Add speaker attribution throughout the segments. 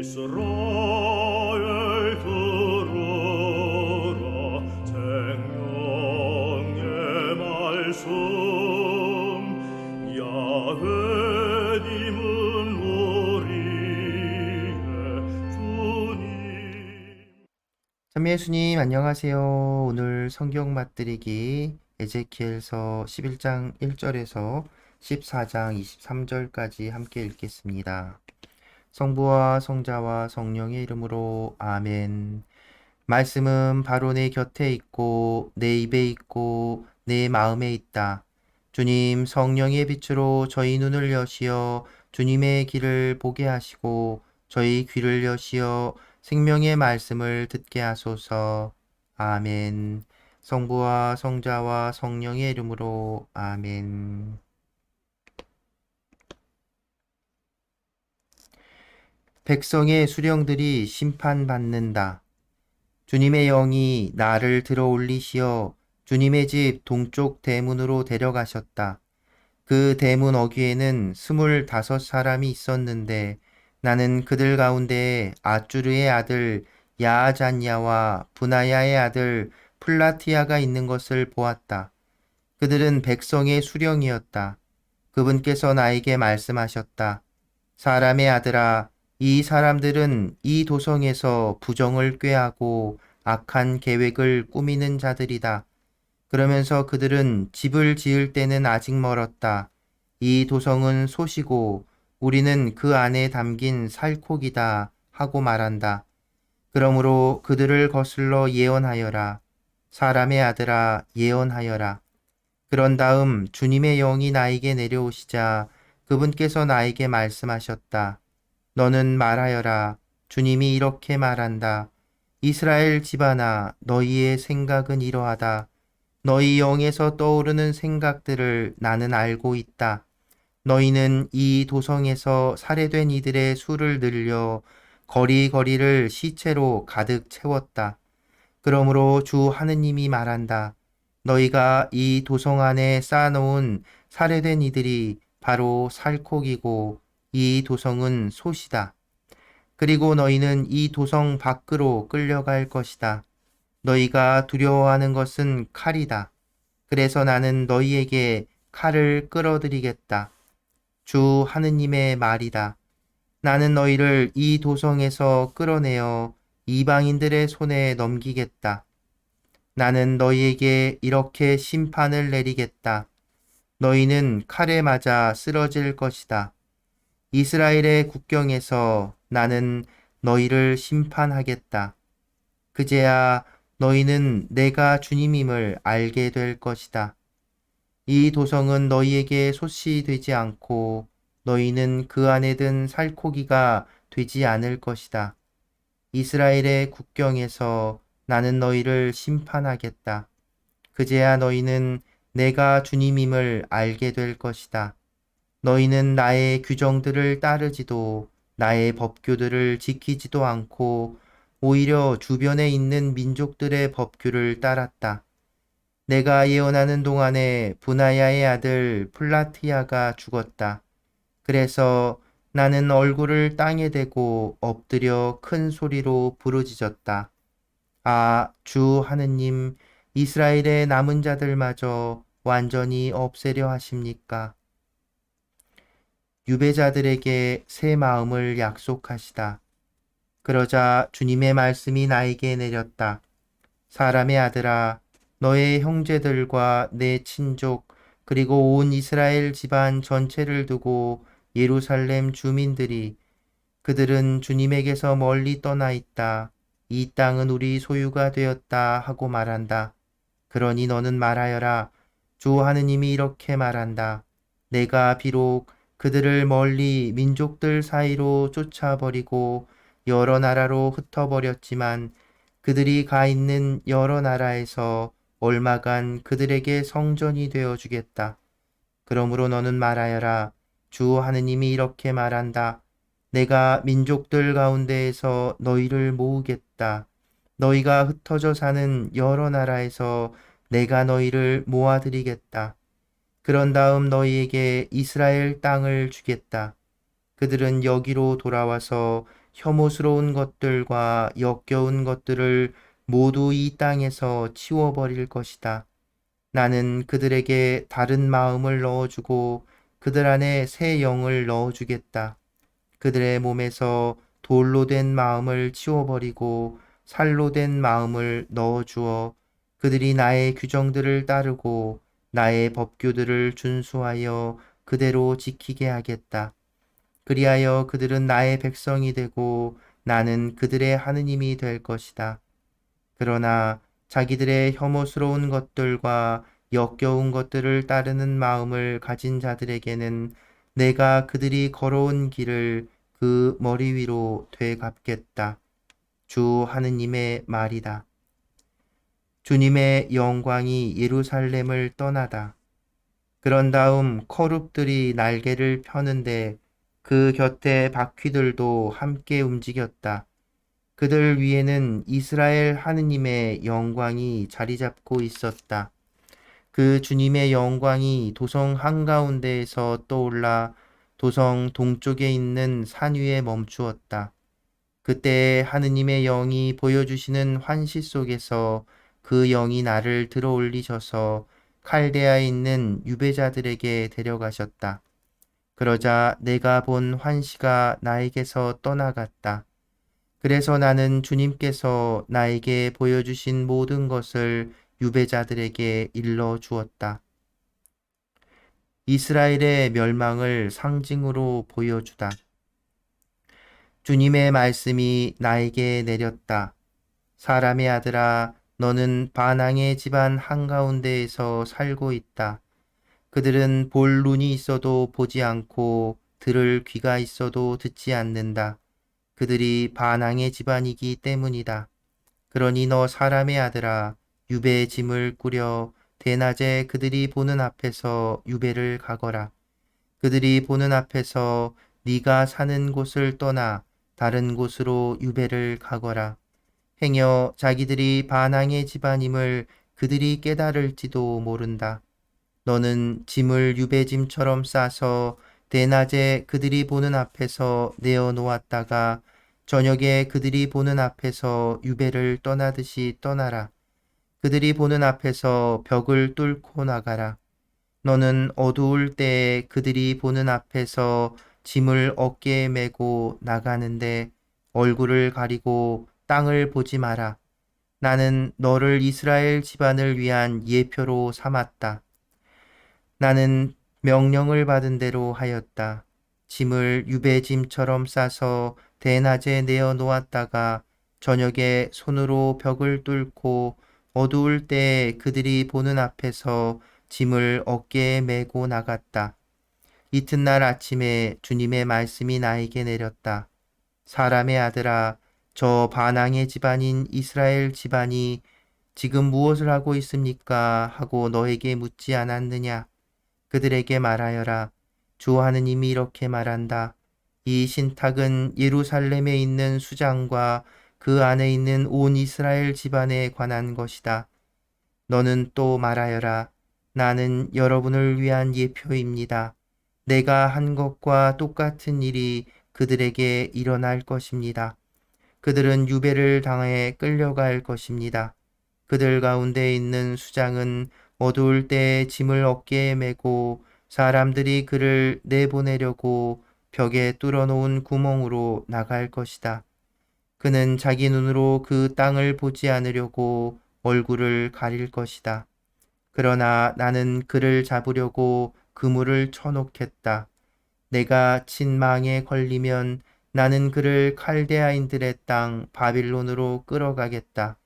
Speaker 1: 이스라엘 들으라 생명의 말씀 야훼님은 우리의 주님.
Speaker 2: 참미 예수님 안녕하세요. 오늘 성경 맛들이기 에제키엘서 11장 1절에서 14장 23절까지 함께 읽겠습니다. 성부와 성자와 성령의 이름으로 아멘. 말씀은 바로 내 곁에 있고 내 입에 있고 내 마음에 있다. 주님 성령의 빛으로 저희 눈을 여시어 주님의 길을 보게 하시고 저희 귀를 여시어 생명의 말씀을 듣게 하소서. 아멘. 성부와 성자와 성령의 이름으로 아멘. 백성의 수령들이 심판받는다. 주님의 영이 나를 들어 올리시어 주님의 집 동쪽 대문으로 데려가셨다. 그 대문 어귀에는 25사람이 있었는데 나는 그들 가운데 아쭈르의 아들 야아잔야와 분하야의 아들 플라티아가 있는 것을 보았다. 그들은 백성의 수령이었다. 그분께서 나에게 말씀하셨다. 사람의 아들아, 이 사람들은 이 도성에서 부정을 꾀하고 악한 계획을 꾸미는 자들이다. 그러면서 그들은 집을 지을 때는 아직 멀었다. 이 도성은 솥이고 우리는 그 안에 담긴 살코기다 하고 말한다. 그러므로 그들을 거슬러 예언하여라. 사람의 아들아, 예언하여라. 그런 다음 주님의 영이 나에게 내려오시자 그분께서 나에게 말씀하셨다. 너는 말하여라. 주님이 이렇게 말한다. 이스라엘 집안아, 너희의 생각은 이러하다. 너희 영에서 떠오르는 생각들을 나는 알고 있다. 너희는 이 도성에서 살해된 이들의 수를 늘려 거리거리를 시체로 가득 채웠다. 그러므로 주 하느님이 말한다. 너희가 이 도성 안에 쌓아놓은 살해된 이들이 바로 살코기고 이 도성은 솥이다. 그리고 너희는 이 도성 밖으로 끌려갈 것이다. 너희가 두려워하는 것은 칼이다. 그래서 나는 너희에게 칼을 끌어들이겠다. 주 하느님의 말이다. 나는 너희를 이 도성에서 끌어내어 이방인들의 손에 넘기겠다. 나는 너희에게 이렇게 심판을 내리겠다. 너희는 칼에 맞아 쓰러질 것이다. 이스라엘의 국경에서 나는 너희를 심판하겠다. 그제야 너희는 내가 주님임을 알게 될 것이다. 이 도성은 너희에게 솥이 되지 않고 너희는 그 안에 든 살코기가 되지 않을 것이다. 이스라엘의 국경에서 나는 너희를 심판하겠다. 그제야 너희는 내가 주님임을 알게 될 것이다. 너희는 나의 규정들을 따르지도 나의 법규들을 지키지도 않고 오히려 주변에 있는 민족들의 법규를 따랐다. 내가 예언하는 동안에 분하야의 아들 플라티아가 죽었다. 그래서 나는 얼굴을 땅에 대고 엎드려 큰 소리로 부르짖었다. 아, 주 하느님, 이스라엘의 남은 자들마저 완전히 없애려 하십니까? 유배자들에게 새 마음을 약속하시다. 그러자 주님의 말씀이 나에게 내렸다. 사람의 아들아, 너의 형제들과 내 친족, 그리고 온 이스라엘 집안 전체를 두고 예루살렘 주민들이 그들은 주님에게서 멀리 떠나 있다. 이 땅은 우리 소유가 되었다 하고 말한다. 그러니 너는 말하여라. 주 하느님이 이렇게 말한다. 내가 비록 그들을 멀리 민족들 사이로 쫓아버리고 여러 나라로 흩어버렸지만 그들이 가 있는 여러 나라에서 얼마간 그들에게 성전이 되어 주겠다. 그러므로 너는 말하여라. 주 하느님이 이렇게 말한다. 내가 민족들 가운데에서 너희를 모으겠다. 너희가 흩어져 사는 여러 나라에서 내가 너희를 모아드리겠다. 그런 다음 너희에게 이스라엘 땅을 주겠다. 그들은 여기로 돌아와서 혐오스러운 것들과 역겨운 것들을 모두 이 땅에서 치워버릴 것이다. 나는 그들에게 다른 마음을 넣어주고 그들 안에 새 영을 넣어주겠다. 그들의 몸에서 돌로 된 마음을 치워버리고 살로 된 마음을 넣어주어 그들이 나의 규정들을 따르고 나의 법규들을 준수하여 그대로 지키게 하겠다. 그리하여 그들은 나의 백성이 되고 나는 그들의 하느님이 될 것이다. 그러나 자기들의 혐오스러운 것들과 역겨운 것들을 따르는 마음을 가진 자들에게는 내가 그들이 걸어온 길을 그 머리 위로 되갚겠다. 주 하느님의 말이다. 주님의 영광이 예루살렘을 떠나다. 그런 다음 커룹들이 날개를 펴는데 그 곁에 바퀴들도 함께 움직였다. 그들 위에는 이스라엘 하느님의 영광이 자리 잡고 있었다. 그 주님의 영광이 도성 한가운데에서 떠올라 도성 동쪽에 있는 산 위에 멈추었다. 그때 하느님의 영이 보여주시는 환시 속에서 그 영이 나를 들어 올리셔서 칼데아에 있는 유배자들에게 데려가셨다. 그러자 내가 본 환시가 나에게서 떠나갔다. 그래서 나는 주님께서 나에게 보여주신 모든 것을 유배자들에게 일러 주었다. 이스라엘의 멸망을 상징으로 보여주다. 주님의 말씀이 나에게 내렸다. 사람의 아들아, 너는 반항의 집안 한가운데에서 살고 있다. 그들은 볼 눈이 있어도 보지 않고 들을 귀가 있어도 듣지 않는다. 그들이 반항의 집안이기 때문이다. 그러니 너 사람의 아들아, 유배의 짐을 꾸려 대낮에 그들이 보는 앞에서 유배를 가거라. 그들이 보는 앞에서 네가 사는 곳을 떠나 다른 곳으로 유배를 가거라. 행여 자기들이 반항의 집안임을 그들이 깨달을지도 모른다. 너는 짐을 유배짐처럼 싸서 대낮에 그들이 보는 앞에서 내어 놓았다가 저녁에 그들이 보는 앞에서 유배를 떠나듯이 떠나라. 그들이 보는 앞에서 벽을 뚫고 나가라. 너는 어두울 때에 그들이 보는 앞에서 짐을 어깨에 메고 나가는데 얼굴을 가리고 땅을 보지 마라. 나는 너를 이스라엘 집안을 위한 예표로 삼았다. 나는 명령을 받은 대로 하였다. 짐을 유배짐처럼 싸서 대낮에 내어 놓았다가 저녁에 손으로 벽을 뚫고 어두울 때에 그들이 보는 앞에서 짐을 어깨에 메고 나갔다. 이튿날 아침에 주님의 말씀이 나에게 내렸다. 사람의 아들아, 저 반항의 집안인 이스라엘 집안이 지금 무엇을 하고 있습니까? 하고 너에게 묻지 않았느냐? 그들에게 말하여라. 주 하느님이 이렇게 말한다. 이 신탁은 예루살렘에 있는 수장과 그 안에 있는 온 이스라엘 집안에 관한 것이다. 너는 또 말하여라. 나는 여러분을 위한 예표입니다. 내가 한 것과 똑같은 일이 그들에게 일어날 것입니다. 그들은 유배를 당해 끌려갈 것입니다. 그들 가운데 있는 수장은 어두울 때에 짐을 어깨에 메고 사람들이 그를 내보내려고 벽에 뚫어놓은 구멍으로 나갈 것이다. 그는 자기 눈으로 그 땅을 보지 않으려고 얼굴을 가릴 것이다. 그러나 나는 그를 잡으려고 그물을 쳐놓겠다. 내가 친망에 걸리면 나는 그를 칼데아인들의 땅 바빌론으로 끌어가겠다.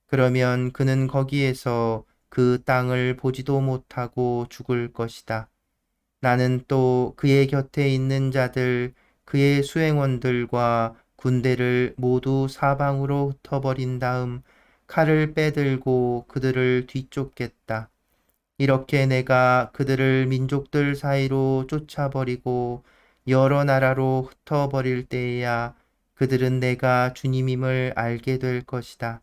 Speaker 2: 그러면 그는 거기에서 그 땅을 보지도 못하고 죽을 것이다. 나는 또 그의 곁에 있는 자들, 그의 수행원들과 군대를 모두 사방으로 흩어버린 다음 칼을 빼들고 그들을 뒤쫓겠다. 이렇게 내가 그들을 민족들 사이로 쫓아버리고 여러 나라로 흩어버릴 때에야 그들은 내가 주님임을 알게 될 것이다.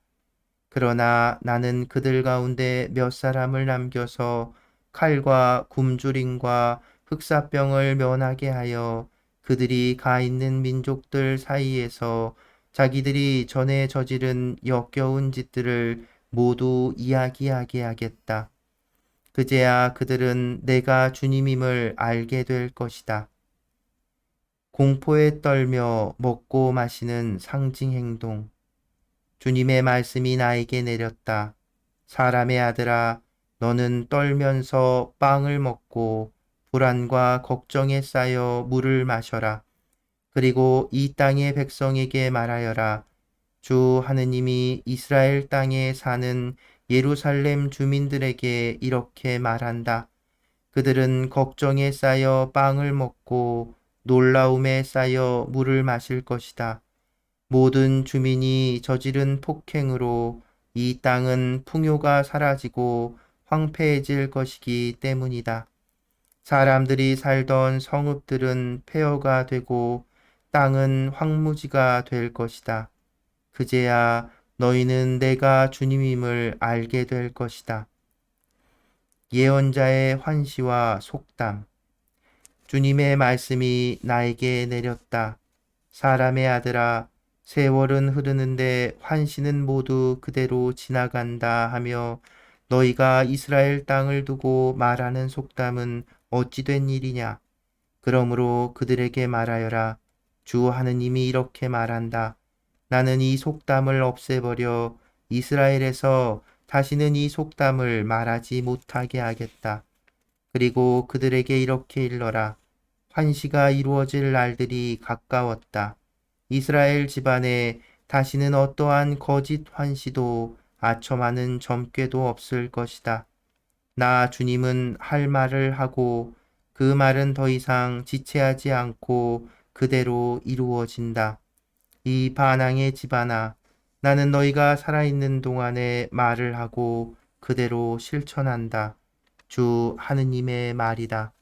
Speaker 2: 그러나 나는 그들 가운데 몇 사람을 남겨서 칼과 굶주림과 흑사병을 면하게 하여 그들이 가 있는 민족들 사이에서 자기들이 전에 저지른 역겨운 짓들을 모두 이야기하게 하겠다. 그제야 그들은 내가 주님임을 알게 될 것이다. 공포에 떨며 먹고 마시는 상징 행동. 주님의 말씀이 나에게 내렸다. 사람의 아들아, 너는 떨면서 빵을 먹고 불안과 걱정에 쌓여 물을 마셔라. 그리고 이 땅의 백성에게 말하여라. 주 하느님이 이스라엘 땅에 사는 예루살렘 주민들에게 이렇게 말한다. 그들은 걱정에 쌓여 빵을 먹고 놀라움에 쌓여 물을 마실 것이다. 모든 주민이 저지른 폭행으로 이 땅은 풍요가 사라지고 황폐해질 것이기 때문이다. 사람들이 살던 성읍들은 폐허가 되고 땅은 황무지가 될 것이다. 그제야 너희는 내가 주님임을 알게 될 것이다. 예언자의 환시와 속담. 주님의 말씀이 나에게 내렸다. 사람의 아들아, 세월은 흐르는데 환시는 모두 그대로 지나간다 하며 너희가 이스라엘 땅을 두고 말하는 속담은 어찌 된 일이냐? 그러므로 그들에게 말하여라. 주 하느님이 이렇게 말한다. 나는 이 속담을 없애버려 이스라엘에서 다시는 이 속담을 말하지 못하게 하겠다. 그리고 그들에게 이렇게 일러라. 환시가 이루어질 날들이 가까웠다. 이스라엘 집안에 다시는 어떠한 거짓 환시도 아첨하는 점괘도 없을 것이다. 나 주님은 할 말을 하고 그 말은 더 이상 지체하지 않고 그대로 이루어진다. 이 반항의 집안아, 나는 너희가 살아있는 동안에 말을 하고 그대로 실천한다. 주 하느님의 말이다.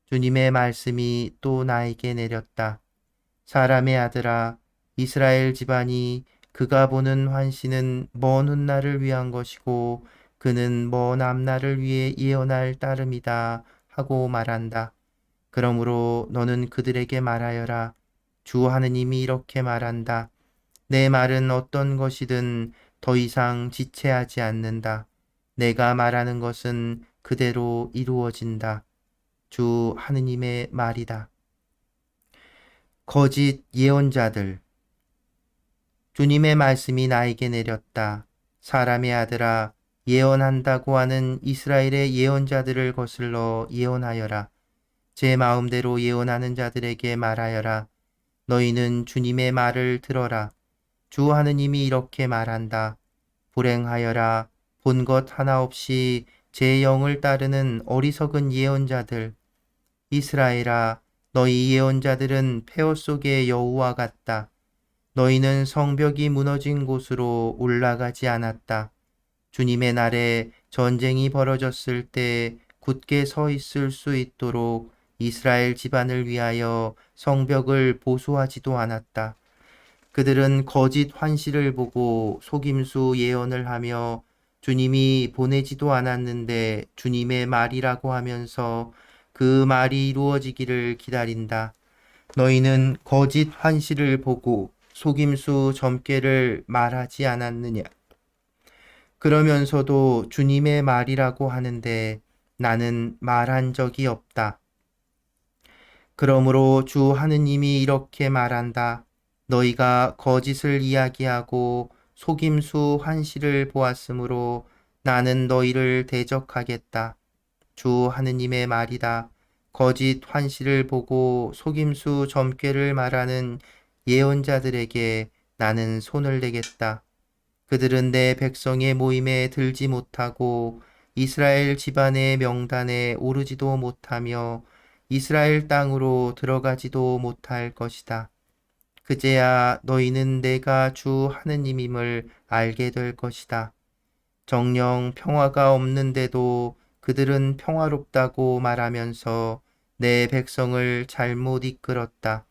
Speaker 2: 주님의 말씀이 또 나에게 내렸다. 사람의 아들아, 이스라엘 집안이 그가 보는 환시는 먼 훗날을 위한 것이고 그는 먼 앞날을 위해 예언할 따름이다 하고 말한다. 그러므로 너는 그들에게 말하여라. 주 하느님이 이렇게 말한다. 내 말은 어떤 것이든 더 이상 지체하지 않는다. 내가 말하는 것은 그대로 이루어진다. 주 하느님의 말이다. 거짓 예언자들. 주님의 말씀이 나에게 내렸다. 사람의 아들아, 예언한다고 하는 이스라엘의 예언자들을 거슬러 예언하여라. 제 마음대로 예언하는 자들에게 말하여라. 너희는 주님의 말을 들어라. 주 하느님이 이렇게 말한다. 불행하여라. 본 것 하나 없이 제 영을 따르는 어리석은 예언자들. 이스라엘아, 너희 예언자들은 폐허 속의 여우와 같다. 너희는 성벽이 무너진 곳으로 올라가지 않았다. 주님의 날에 전쟁이 벌어졌을 때 굳게 서 있을 수 있도록 이스라엘 집안을 위하여 성벽을 보수하지도 않았다. 그들은 거짓 환시를 보고 속임수 예언을 하며 주님이 보내지도 않았는데 주님의 말이라고 하면서 그 말이 이루어지기를 기다린다. 너희는 거짓 환시를 보고 속임수 점괘를 말하지 않았느냐? 그러면서도 주님의 말이라고 하는데 나는 말한 적이 없다. 그러므로 주 하느님이 이렇게 말한다. 너희가 거짓을 이야기하고 속임수 환시를 보았으므로 나는 너희를 대적하겠다. 주 하느님의 말이다. 거짓 환시를 보고 속임수 점괘를 말하는 예언자들에게 나는 손을 내겠다. 그들은 내 백성의 모임에 들지 못하고 이스라엘 집안의 명단에 오르지도 못하며 이스라엘 땅으로 들어가지도 못할 것이다. 그제야 너희는 내가 주 하느님임을 알게 될 것이다. 정녕 평화가 없는데도 그들은 평화롭다고 말하면서 내 백성을 잘못 이끌었다.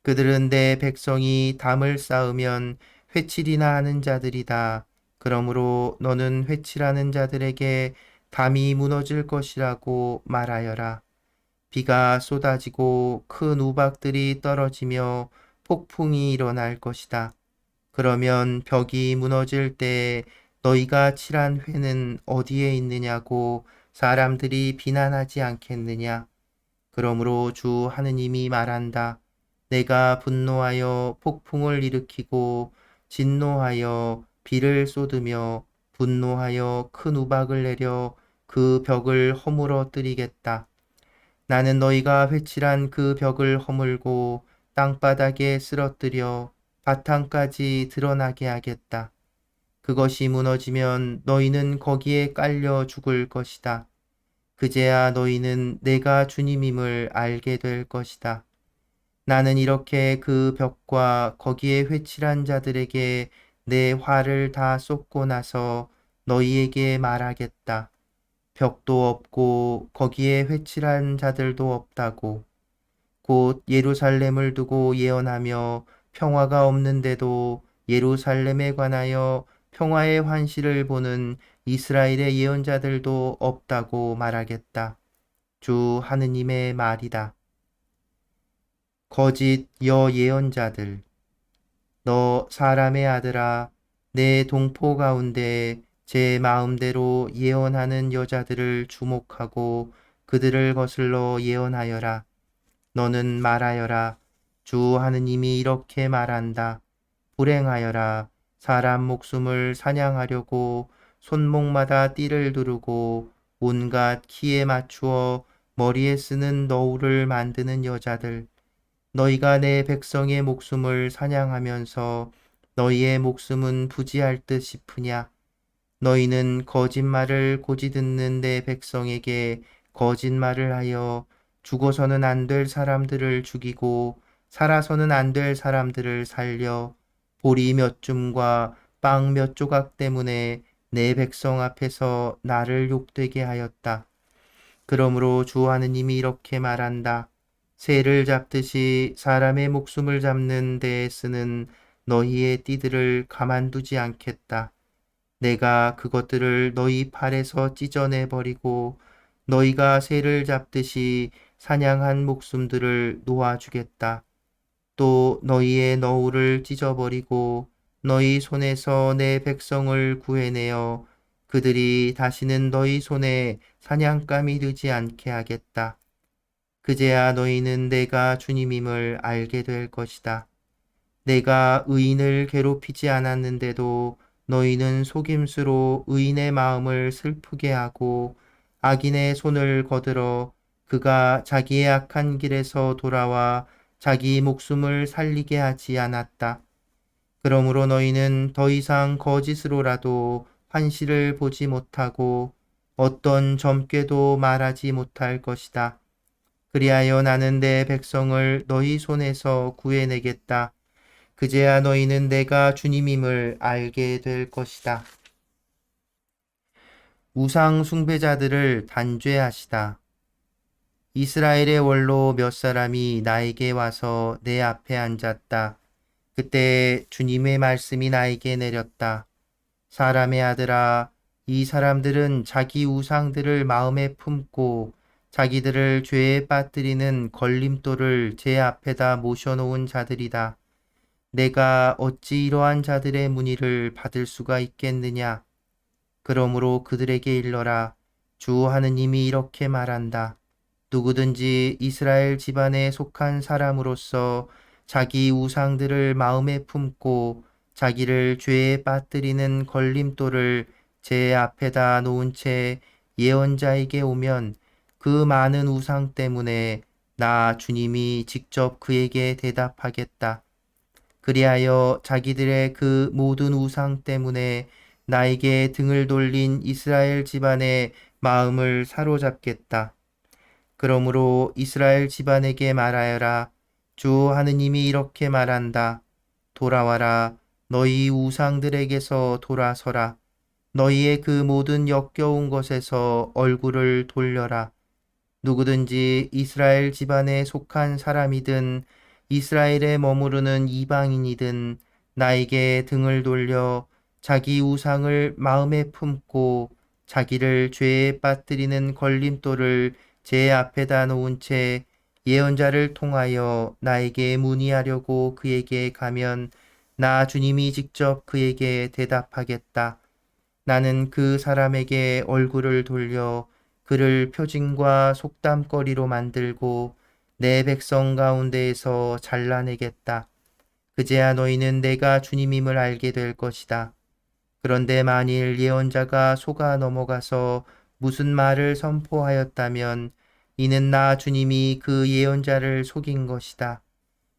Speaker 2: 그들은 내 백성이 담을 쌓으면 회칠이나 하는 자들이다. 그러므로 너는 회칠하는 자들에게 담이 무너질 것이라고 말하여라. 비가 쏟아지고 큰 우박들이 떨어지며 폭풍이 일어날 것이다. 그러면 벽이 무너질 때 너희가 칠한 회는 어디에 있느냐고 사람들이 비난하지 않겠느냐? 그러므로 주 하느님이 말한다. 내가 분노하여 폭풍을 일으키고 진노하여 비를 쏟으며 분노하여 큰 우박을 내려 그 벽을 허물어뜨리겠다. 나는 너희가 회칠한 그 벽을 허물고 땅바닥에 쓰러뜨려 바탕까지 드러나게 하겠다. 그것이 무너지면 너희는 거기에 깔려 죽을 것이다. 그제야 너희는 내가 주님임을 알게 될 것이다. 나는 이렇게 그 벽과 거기에 회칠한 자들에게 내 화를 다 쏟고 나서 너희에게 말하겠다. 벽도 없고 거기에 회칠한 자들도 없다고. 곧 예루살렘을 두고 예언하며 평화가 없는데도 예루살렘에 관하여 평화의 환시를 보는 이스라엘의 예언자들도 없다고 말하겠다. 주 하느님의 말이다. 거짓 여 예언자들, 너 사람의 아들아, 내 동포 가운데 제 마음대로 예언하는 여자들을 주목하고 그들을 거슬러 예언하여라. 너는 말하여라. 주 하느님이 이렇게 말한다. 불행하여라. 사람 목숨을 사냥하려고 손목마다 띠를 두르고 온갖 키에 맞추어 머리에 쓰는 너울을 만드는 여자들. 너희가 내 백성의 목숨을 사냥하면서 너희의 목숨은 부지할 듯 싶으냐? 너희는 거짓말을 고지 듣는 내 백성에게 거짓말을 하여 죽어서는 안 될 사람들을 죽이고 살아서는 안 될 사람들을 살려 보리 몇 줌과 빵 몇 조각 때문에 내 백성 앞에서 나를 욕되게 하였다. 그러므로 주 하느님이 이렇게 말한다. 새를 잡듯이 사람의 목숨을 잡는 데에 쓰는 너희의 띠들을 가만두지 않겠다. 내가 그것들을 너희 팔에서 찢어내 버리고 너희가 새를 잡듯이 사냥한 목숨들을 놓아주겠다. 또 너희의 너울을 찢어버리고 너희 손에서 내 백성을 구해내어 그들이 다시는 너희 손에 사냥감이 되지 않게 하겠다. 그제야 너희는 내가 주님임을 알게 될 것이다. 내가 의인을 괴롭히지 않았는데도 너희는 속임수로 의인의 마음을 슬프게 하고 악인의 손을 거들어 그가 자기의 악한 길에서 돌아와 자기 목숨을 살리게 하지 않았다. 그러므로 너희는 더 이상 거짓으로라도 환시를 보지 못하고 어떤 점괘도 말하지 못할 것이다. 그리하여 나는 내 백성을 너희 손에서 구해내겠다. 그제야 너희는 내가 주님임을 알게 될 것이다. 우상 숭배자들을 단죄하시다. 이스라엘의 원로 몇 사람이 나에게 와서 내 앞에 앉았다. 그때 주님의 말씀이 나에게 내렸다. 사람의 아들아, 이 사람들은 자기 우상들을 마음에 품고 자기들을 죄에 빠뜨리는 걸림돌을 제 앞에다 모셔놓은 자들이다. 내가 어찌 이러한 자들의 문의를 받을 수가 있겠느냐? 그러므로 그들에게 일러라. 주 하느님이 이렇게 말한다. 누구든지 이스라엘 집안에 속한 사람으로서 자기 우상들을 마음에 품고 자기를 죄에 빠뜨리는 걸림돌을 제 앞에다 놓은 채 예언자에게 오면 그 많은 우상 때문에 나 주님이 직접 그에게 대답하겠다. 그리하여 자기들의 그 모든 우상 때문에 나에게 등을 돌린 이스라엘 집안의 마음을 사로잡겠다. 그러므로 이스라엘 집안에게 말하여라. 주 하느님이 이렇게 말한다. 돌아와라. 너희 우상들에게서 돌아서라. 너희의 그 모든 역겨운 것에서 얼굴을 돌려라. 누구든지 이스라엘 집안에 속한 사람이든 이스라엘에 머무르는 이방인이든 나에게 등을 돌려 자기 우상을 마음에 품고 자기를 죄에 빠뜨리는 걸림돌을 제 앞에다 놓은 채 예언자를 통하여 나에게 문의하려고 그에게 가면 나 주님이 직접 그에게 대답하겠다. 나는 그 사람에게 얼굴을 돌려 그를 표징과 속담거리로 만들고 내 백성 가운데에서 잘라내겠다. 그제야 너희는 내가 주님임을 알게 될 것이다. 그런데 만일 예언자가 속아 넘어가서 무슨 말을 선포하였다면 이는 나 주님이 그 예언자를 속인 것이다.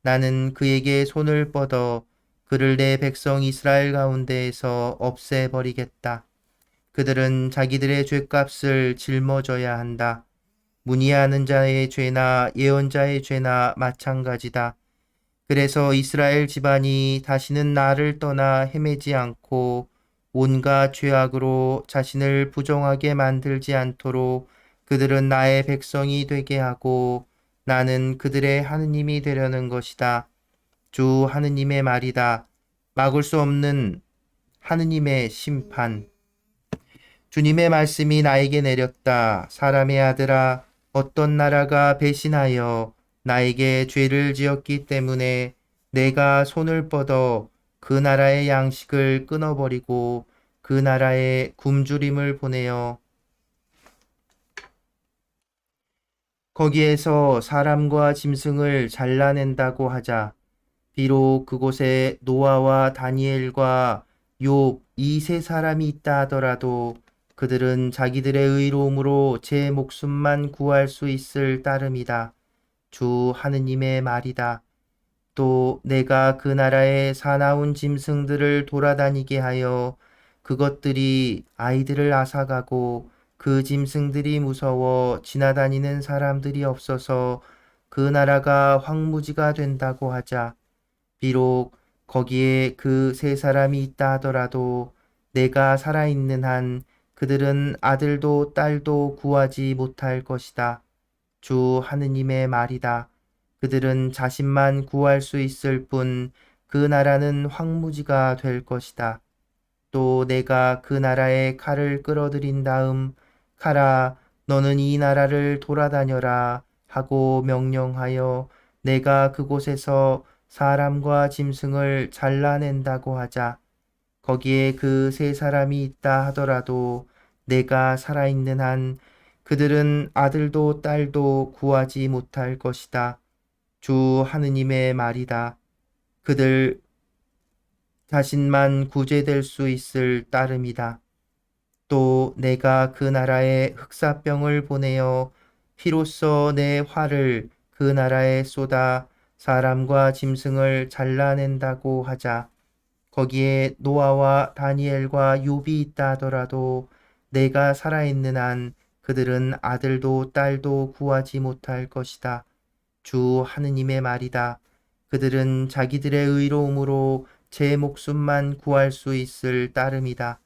Speaker 2: 나는 그에게 손을 뻗어 그를 내 백성 이스라엘 가운데에서 없애버리겠다. 그들은 자기들의 죄값을 짊어져야 한다. 문의하는 자의 죄나 예언자의 죄나 마찬가지다. 그래서 이스라엘 집안이 다시는 나를 떠나 헤매지 않고 온갖 죄악으로 자신을 부정하게 만들지 않도록 그들은 나의 백성이 되게 하고 나는 그들의 하느님이 되려는 것이다. 주 하느님의 말이다. 막을 수 없는 하느님의 심판. 주님의 말씀이 나에게 내렸다. 사람의 아들아, 어떤 나라가 배신하여 나에게 죄를 지었기 때문에 내가 손을 뻗어 그 나라의 양식을 끊어버리고 그 나라에 굶주림을 보내어 거기에서 사람과 짐승을 잘라낸다고 하자. 비록 그곳에 노아와 다니엘과 욥 이 세 사람이 있다 하더라도 그들은 자기들의 의로움으로 제 목숨만 구할 수 있을 따름이다. 주 하느님의 말이다. 또 내가 그 나라의 사나운 짐승들을 돌아다니게 하여 그것들이 아이들을 앗아가고 그 짐승들이 무서워 지나다니는 사람들이 없어서 그 나라가 황무지가 된다고 하자. 비록 거기에 그 세 사람이 있다 하더라도 내가 살아있는 한 그들은 아들도 딸도 구하지 못할 것이다. 주 하느님의 말이다. 그들은 자신만 구할 수 있을 뿐 그 나라는 황무지가 될 것이다. 또 내가 그 나라에 칼을 끌어들인 다음 칼아 너는 이 나라를 돌아다녀라 하고 명령하여 내가 그곳에서 사람과 짐승을 잘라낸다고 하자. 거기에 그 세 사람이 있다 하더라도 내가 살아있는 한 그들은 아들도 딸도 구하지 못할 것이다. 주 하느님의 말이다. 그들 자신만 구제될 수 있을 따름이다. 또 내가 그 나라에 흑사병을 보내어 피로써 내 화를 그 나라에 쏟아 사람과 짐승을 잘라낸다고 하자. 거기에 노아와 다니엘과 욥이 있다 하더라도 내가 살아있는 한 그들은 아들도 딸도 구하지 못할 것이다. 주 하느님의 말이다. 그들은 자기들의 의로움으로 제 목숨만 구할 수 있을 따름이다.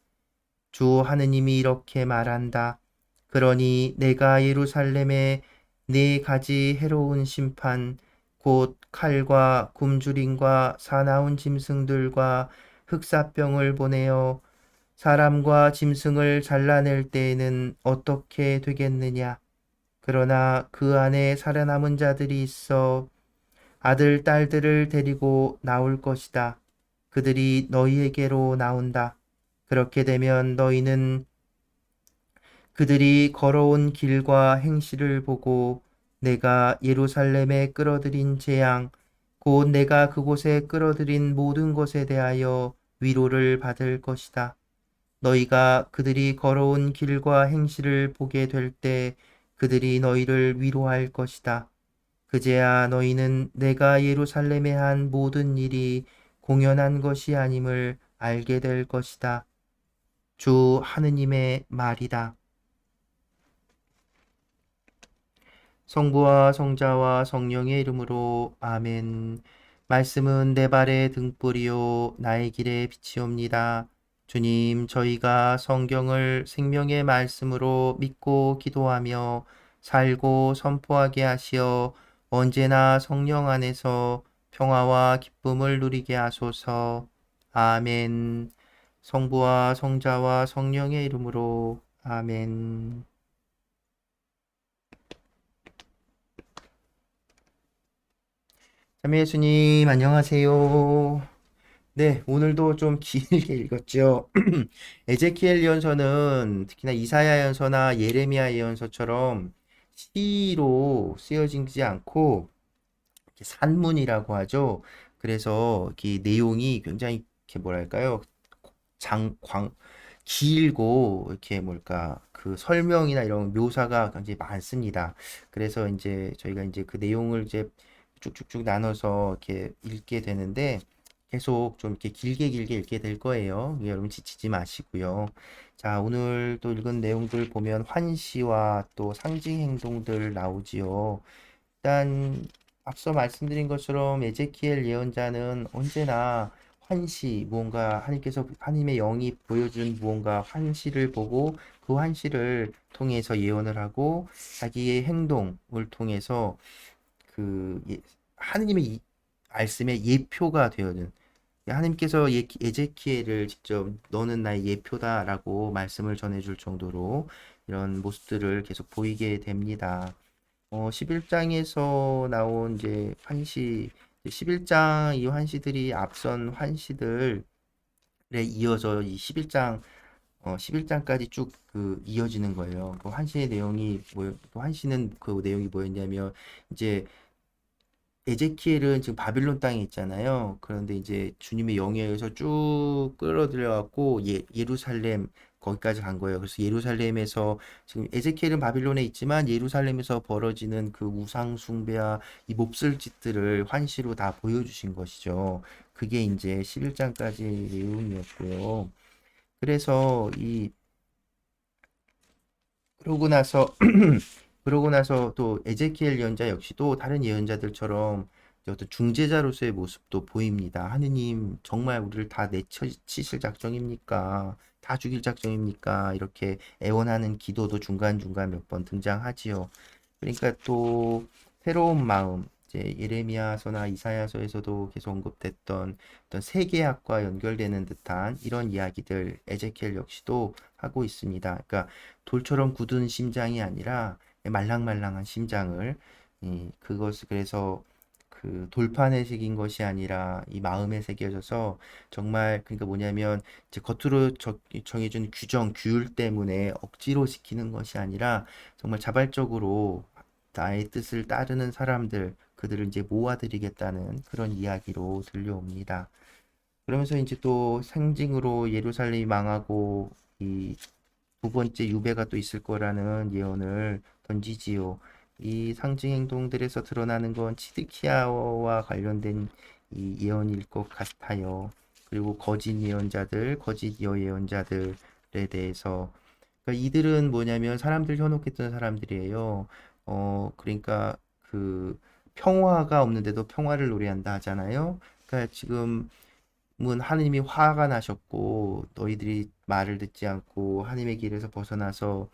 Speaker 2: 주 하느님이 이렇게 말한다. 그러니 내가 예루살렘에 네 가지 해로운 심판, 곧 칼과 굶주림과 사나운 짐승들과 흑사병을 보내어 사람과 짐승을 잘라낼 때에는 어떻게 되겠느냐? 그러나 그 안에 살아남은 자들이 있어 아들, 딸들을 데리고 나올 것이다. 그들이 너희에게로 나온다. 그렇게 되면 너희는 그들이 걸어온 길과 행실을 보고 내가 예루살렘에 끌어들인 재앙, 곧 내가 그곳에 끌어들인 모든 것에 대하여 위로를 받을 것이다. 너희가 그들이 걸어온 길과 행실을 보게 될 때 그들이 너희를 위로할 것이다. 그제야 너희는 내가 예루살렘에 한 모든 일이 공연한 것이 아님을 알게 될 것이다. 주 하느님의 말이다. 성부와 성자와 성령의 이름으로 아멘. 말씀은 내 발의 등불이요 나의 길의 빛이옵니다. 주님, 저희가 성경을 생명의 말씀으로 믿고 기도하며 살고 선포하게 하시어 언제나 성령 안에서 평화와 기쁨을 누리게 하소서. 아멘. 성부와 성자와 성령의 이름으로 아멘. 참여 예수님, 안녕하세요. 네, 오늘도 좀 길게 읽었죠. 에제키엘 예언서는 특히나 이사야 예언서나 예레미야 예언서처럼 시로 쓰여지지 않고 이렇게 산문이라고 하죠. 그래서 이렇게 내용이 굉장히 이렇게 뭐랄까요? 광 길고 이렇게 뭘까 그 설명이나 이런 묘사가 굉장히 많습니다. 그래서 이제 저희가 이제 그 내용을 이제 쭉쭉쭉 나눠서 이렇게 읽게 되는데 계속 좀 이렇게 길게 읽게 될 거예요. 여러분 지치지 마시고요. 자, 오늘 또 읽은 내용들 보면 환시와 또 상징 행동들 나오지요. 일단 앞서 말씀드린 것처럼 에제키엘 예언자는 언제나 환시, 무언가 하나님께서 하나님의 영이 보여준 무언가 환시를 보고 그 환시를 통해서 예언을 하고 자기의 행동을 통해서 그 하나님의 말씀의 예표가 되어든 하나님께서 에제키엘을 직접 너는 나의 예표다라고 말씀을 전해줄 정도로 이런 모습들을 계속 보이게 됩니다. 11장에서 나온 이제 환시, 11장 이 환시들이 앞선 환시들에 이어서 이 11장, 11장까지 쭉 그 이어지는 거예요. 그 환시의 내용이 그 환시는 그 내용이 뭐였냐면, 이제 에제키엘은 지금 바빌론 땅에 있잖아요. 그런데 이제 주님의 영에 의해서 쭉 끌어들여갖고 예루살렘 거기까지 간 거예요. 그래서 예루살렘에서 지금 에제키엘은 바빌론에 있지만 예루살렘에서 벌어지는 그 우상 숭배와 이 몹쓸 짓들을 환시로 다 보여주신 것이죠. 그게 이제 11장까지 내용이었고요. 그래서 그러고 나서 그러고 나서 또 에제키엘 예언자 역시도 다른 예언자들처럼 이제 어떤 중재자로서의 모습도 보입니다. 하느님 정말 우리를 다 내치실 작정입니까? 다 죽일 작정입니까? 이렇게 애원하는 기도도 중간중간 몇 번 등장하지요. 그러니까 또 새로운 마음, 이제 예레미야서나 이사야서에서도 계속 언급됐던 어떤 세계학과 연결되는 듯한 이런 이야기들 에제키엘 역시도 하고 있습니다. 그러니까 돌처럼 굳은 심장이 아니라 말랑말랑한 심장을 그것을 그래서 그 돌판에 새긴 것이 아니라 이 마음에 새겨져서 정말 그러니까 뭐냐면 이제 겉으로 정해준 규정, 규율 때문에 억지로 시키는 것이 아니라 정말 자발적으로 나의 뜻을 따르는 사람들, 그들을 이제 모아드리겠다는 그런 이야기로 들려옵니다. 그러면서 이제 또 상징으로 예루살렘이 망하고 이 두 번째 유배가 또 있을 거라는 예언을 던지지요. 이 상징 행동들에서 드러나는 건 치드키야와 관련된 이 예언일 것 같아요. 그리고 거짓 예언자들, 거짓 여예언자들에 대해서 그러니까 이들은 뭐냐면 사람들 현혹했던 사람들이에요. 그러니까 그 평화가 없는데도 평화를 노래한다 하잖아요. 그러니까 지금은 하느님이 화가 나셨고 너희들이 말을 듣지 않고 하나님의 길에서 벗어나서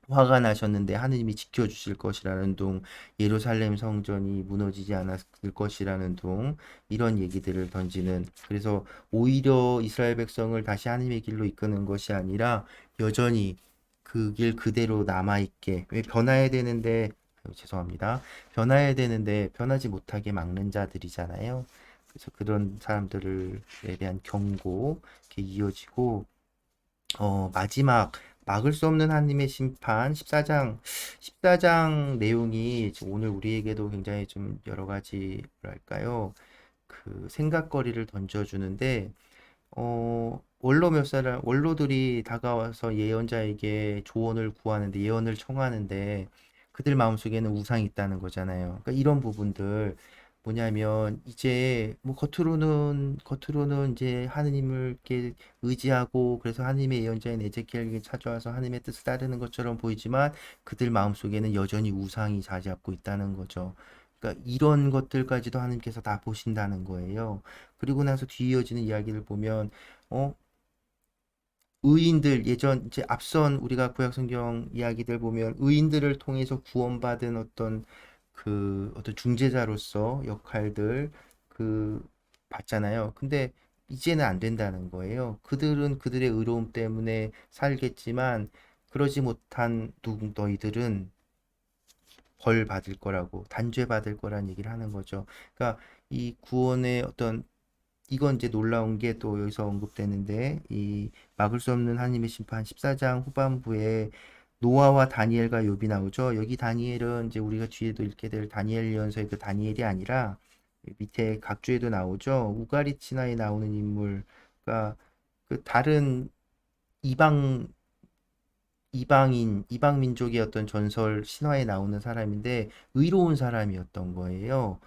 Speaker 2: 화가 나셨는데 하느님이 지켜주실 것이라는 둥, 예루살렘 성전이 무너지지 않았을 것이라는 둥, 이런 얘기들을 던지는, 그래서 오히려 이스라엘 백성을 다시 하느님의 길로 이끄는 것이 아니라 여전히 그 길 그대로 남아있게, 왜 변화해야 되는데, 죄송합니다. 변화해야 되는데 변하지 못하게 막는 자들이잖아요. 그래서 그런 사람들에 대한 경고, 이렇게 이어지고, 마지막 막을 수 없는 하나님의 심판 14장 내용이 지금 오늘 우리에게도 굉장히 좀 여러 가지 뭐랄까요? 그 생각거리를 던져주는데 원로들이 다가와서 예언자에게 조언을 구하는데 예언을 청하는데 그들 마음속에는 우상이 있다는 거잖아요. 그러니까 이런 부분들 뭐냐면 이제 뭐 겉으로는 이제 하느님을 이렇게 의지하고 그래서 하느님의 예언자인 에제키엘에게 찾아와서 하느님의 뜻을 따르는 것처럼 보이지만 그들 마음속에는 여전히 우상이 자리 잡고 있다는 거죠. 그러니까 이런 것들까지도 하느님께서 다 보신다는 거예요. 그리고 나서 뒤이어지는 이야기를 보면 어 의인들 예전 이제 앞선 우리가 구약 성경 이야기들 보면 의인들을 통해서 구원받은 어떤 그 어떤 중재자로서 역할들 그 받잖아요. 근데 이제는 안 된다는 거예요. 그들은 그들의 의로움 때문에 살겠지만 그러지 못한 너희들은 벌 받을 거라고, 단죄 받을 거란 얘기를 하는 거죠. 그러니까 이 구원의 어떤, 이건 이제 놀라운 게 또 여기서 언급되는데, 이 막을 수 없는 하나님의 심판 14장 후반부에 노아와 다니엘과 욥이 나오죠. 여기 다니엘은 이제 우리가 뒤에도 읽게 될 다니엘 예언서의 그 다니엘이 아니라 밑에 각주에도 나오죠. 우가리치나에 나오는 인물, 그러니까 그 다른 이방 이방 민족의 어떤 전설 신화에 나오는 사람인데 의로운 사람이었던 거예요.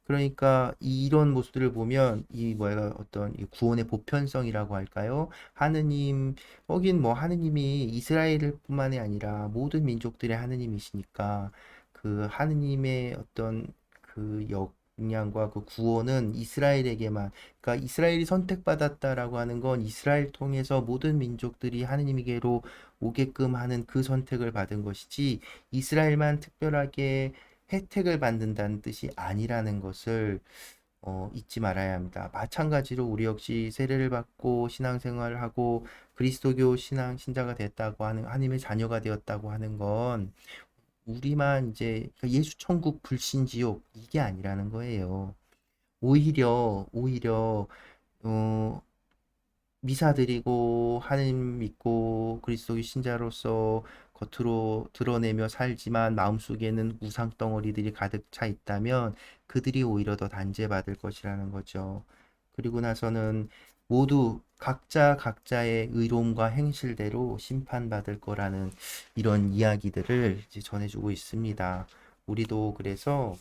Speaker 2: 그러니까 이런 모습들을 보면 이 뭐야 어떤 이 구원의 보편성이라고 할까요? 하느님 거긴 뭐 하느님이 이스라엘뿐만이 아니라 모든 민족들의 하느님이시니까 그 하느님의 어떤 그 역량과 그 구원은 이스라엘에게만, 그러니까 이스라엘이 선택받았다라고 하는 건 이스라엘 통해서 모든 민족들이 하느님에게로 오게끔 하는 그 선택을 받은 것이지 이스라엘만 특별하게 혜택을 받는다는 뜻이 아니라는 것을 잊지 말아야 합니다. 마찬가지로 우리 역시 세례를 받고 신앙생활을 하고 그리스도교 신자가 됐다고 하는 하나님의 자녀가 되었다고 하는 건 우리만 이제 예수 천국 불신 지옥 이게 아니라는 거예요. 오히려 어, 미사 드리고 하나님 믿고 그리스도의 신자로서 겉으로 드러내며 살지만 마음속에는 우상 덩어리들이 가득 차 있다면 그들이 오히려 더 단죄받을 것이라는 거죠. 그리고 나서는 모두 각자 각자의 의로움과 행실대로 심판받을 거라는 이런 이야기들을 이제 전해주고 있습니다. 우리도 그래서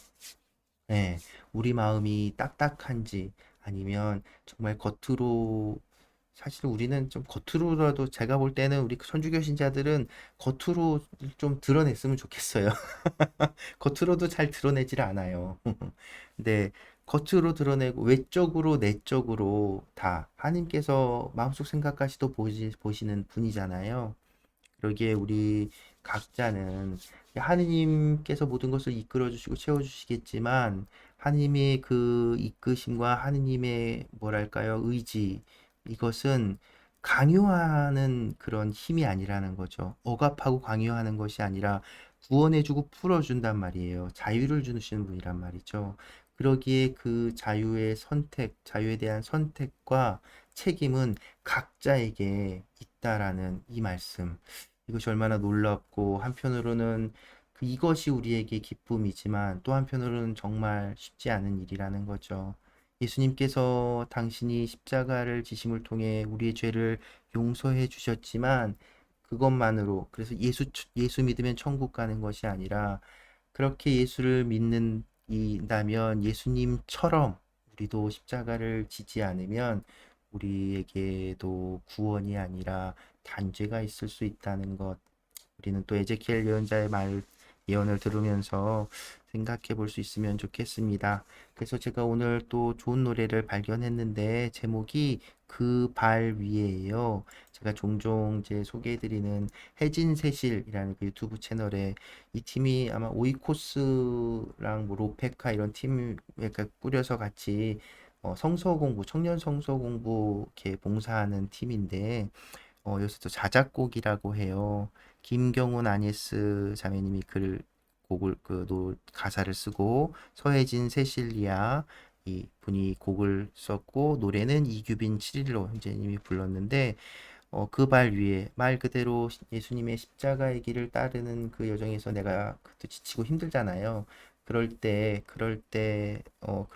Speaker 2: 네, 우리 마음이 딱딱한지 아니면 정말 겉으로, 사실 우리는 좀 겉으로라도, 제가 볼 때는 우리 선주교 신자들은 겉으로 좀 드러냈으면 좋겠어요. 겉으로도 잘 드러내질 않아요. 근데 겉으로 드러내고 외적으로 내적으로 다 하나님께서 마음속 생각까지도 보시는 분이잖아요. 그러기에 우리 각자는 하느님께서 모든 것을 이끌어 주시고 채워 주시겠지만 하느님의 그 이끄심과 하느님의 뭐랄까요 의지, 이것은 강요하는 그런 힘이 아니라는 거죠. 억압하고 강요하는 것이 아니라 구원해주고 풀어준단 말이에요. 자유를 주시는 분이란 말이죠. 그러기에 그 자유의 선택, 자유에 대한 선택과 책임은 각자에게 있다라는 이 말씀. 이것이 얼마나 놀랍고 한편으로는 이것이 우리에게 기쁨이지만 또 한편으로는 정말 쉽지 않은 일이라는 거죠. 예수님께서 당신이 십자가를 지심을 통해 우리의 죄를 용서해 주셨지만 그것만으로, 그래서 예수 믿으면 천국 가는 것이 아니라 그렇게 예수를 믿는다면 예수님처럼 우리도 십자가를 지지 않으면 우리에게도 구원이 아니라 단죄가 있을 수 있다는 것. 우리는 또 에제키엘 예언자의 예언을 들으면서 생각해 볼 수 있으면 좋겠습니다. 그래서 제가 오늘 또 좋은 노래를 발견했는데 제목이 그 발 위에예요. 제가 종종 이제 소개해드리는 해진세실이라는 그 유튜브 채널에 이 팀이 아마 오이코스랑 뭐 로페카 이런 팀 이렇게 꾸려서 같이 성서 공부, 청년 성서 공부 이렇게 봉사하는 팀인데 여기서 또 자작곡이라고 해요. 김경훈 아니스 자매님이 곡을 가사를 쓰고 서혜진 세실리아 이 분이 곡을 썼고 노래는 이규빈 7일로 형제님이 불렀는데 그 발 위에 말 그대로 예수님의 십자가의 길을 따르는 그 여정에서 내가 그때 지치고 힘들잖아요. 그럴 때 그런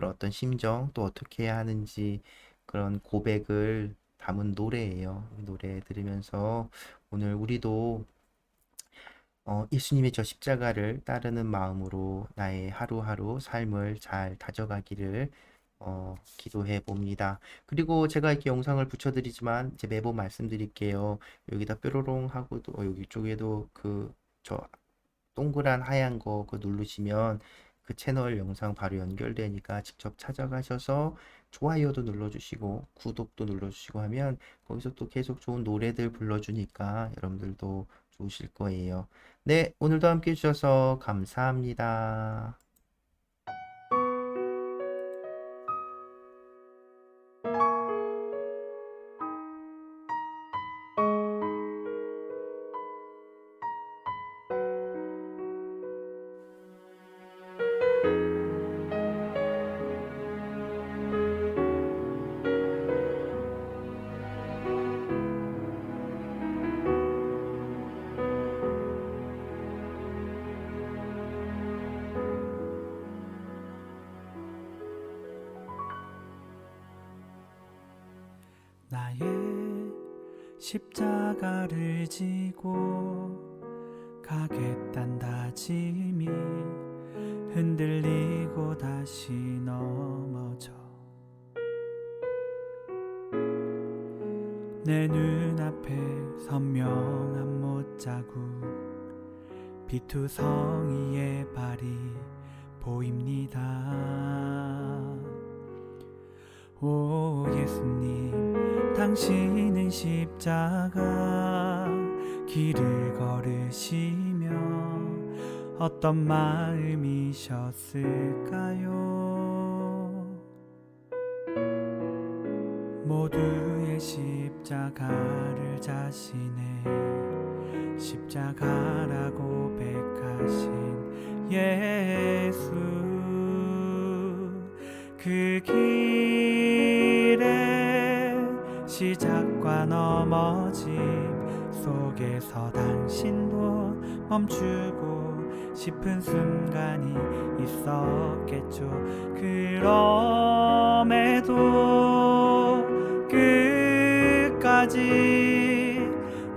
Speaker 2: 어떤 심정 또 어떻게 해야 하는지 그런 고백을 담은 노래예요. 이 노래 들으면서 오늘 우리도 예수님의 저 십자가를 따르는 마음으로 나의 하루하루 삶을 잘 다져가기를 기도해 봅니다. 그리고 제가 이렇게 영상을 붙여드리지만 이제 매번 말씀드릴게요. 여기다 뾰로롱 하고도 여기 쪽에도 저 동그란 하얀 거 그거 누르시면 그 채널 영상 바로 연결되니까 직접 찾아가셔서 좋아요도 눌러주시고 구독도 눌러주시고 하면 거기서 또 계속 좋은 노래들 불러주니까 여러분들도 좋으실 거예요. 네, 오늘도 함께 해주셔서 감사합니다.
Speaker 3: 나의 십자가를 지고 가겠단 다짐이 흔들리고 다시 넘어져 내 눈앞에 선명한 못자국 비투성이의 발이 보입니다. 오 예수님, 당신은 십자가 길을 걸으시며 어떤 마음이셨을까요? 모두의 십자가를 자신의 십자가라고 고백하신 예수, 그 길의 시작과 넘어짐 속에서 당신도 멈추고 싶은 순간이 있었겠죠. 그럼에도 끝까지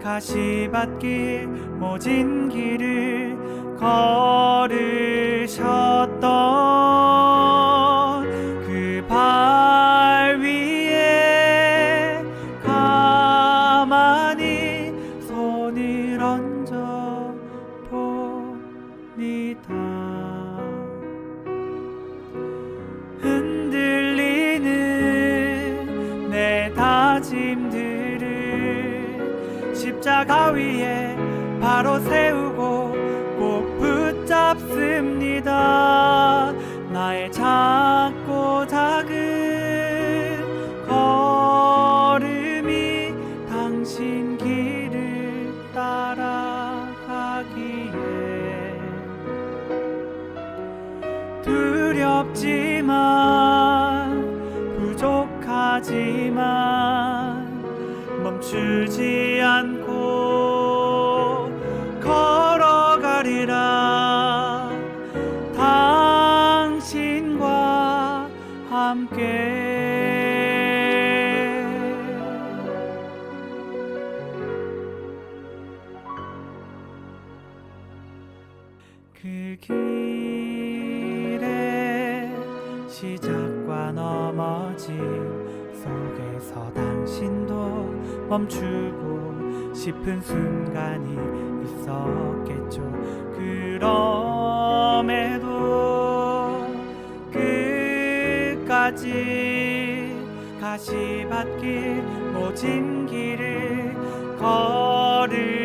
Speaker 3: 가시밭길 모진 길을 걸으셨던 그 발 위에 가만히 손을 얹어 봅니다. 흔들리는 내 다짐들을 십자가 위에 바로 세우고 꼭 붙잡습니다. 나의 작고 작은 걸음이 당신 길을 따라가기에 두렵지만 부족하지만 멈추지 않고 걸어가리라. 당신과 함께 그 길의 시작과 넘어짐 속에서 당신도 멈추고 싶은 순간이 있었겠죠. 그럼에도 끝까지 가시밭길 모진 길을 걸을